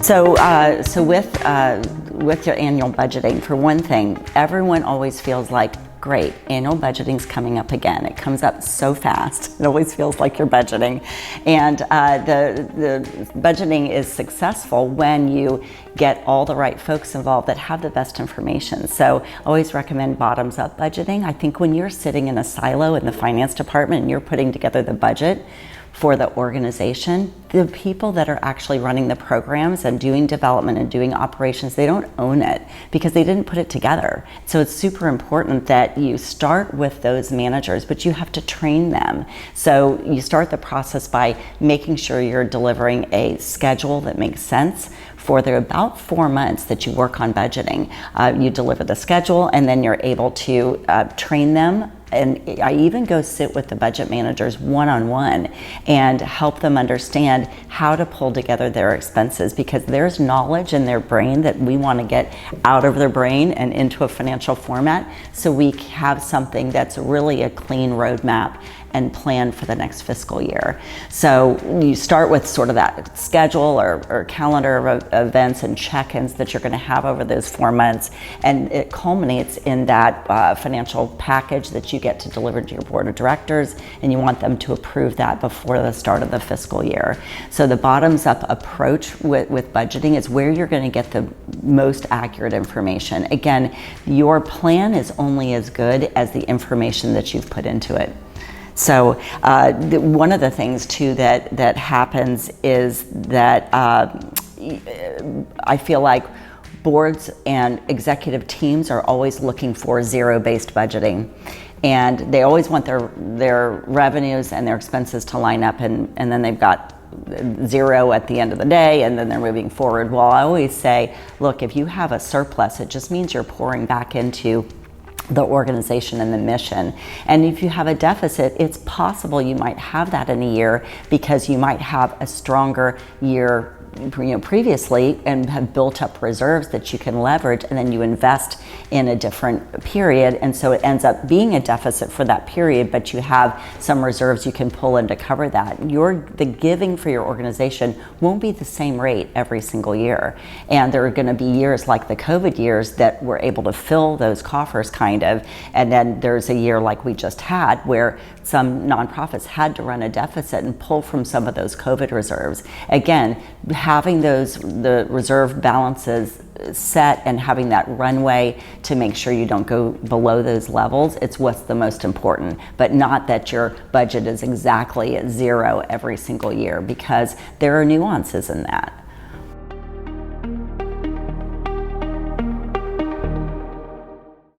So with your annual budgeting, for one thing, everyone always feels like, great, annual budgeting's coming up again. It comes up so fast. It always feels like you're budgeting. And the budgeting is successful when you get all the right folks involved that have the best information. So I always recommend bottoms up budgeting. I think when you're sitting in a silo in the finance department and you're putting together the budget for the organization, the people that are actually running the programs and doing development and doing operations, they don't own it because they didn't put it together. So it's super important that you start with those managers, but you have to train them. So you start the process by making sure you're delivering a schedule that makes sense. For the about 4 months that you work on budgeting, you deliver the schedule and then you're able to train them. And I even go sit with the budget managers one-on-one and help them understand how to pull together their expenses, because there's knowledge in their brain that we want to get out of their brain and into a financial format, so we have something that's really a clean roadmap and plan for the next fiscal year. So you start with sort of that schedule or calendar of events and check-ins that you're going to have over those 4 months, and it culminates in that financial package that you get to deliver to your board of directors, and you want them to approve that before the start of the fiscal year. So the bottoms-up approach with budgeting is where you're going to get the most accurate information. Again, your plan is only as good as the information that you've put into it. So one of the things too that happens is that I feel like boards and executive teams are always looking for zero-based budgeting, and they always want their revenues and their expenses to line up, and then they've got zero at the end of the day, and then they're moving forward. Well, I always say, look, if you have a surplus, it just means you're pouring back into the organization and the mission. And if you have a deficit, it's possible you might have that in a year because you might have a stronger year previously and have built up reserves that you can leverage, and then you invest in a different period, and so it ends up being a deficit for that period, but you have some reserves you can pull in to cover that. The giving for your organization won't be the same rate every single year, and there are going to be years like the COVID years that we're able to fill those coffers kind of, and then there's a year like we just had where some nonprofits had to run a deficit and pull from some of those COVID reserves. Again, having the reserve balances set and having that runway to make sure you don't go below those levels, it's what's the most important, but not that your budget is exactly at zero every single year, because there are nuances in that.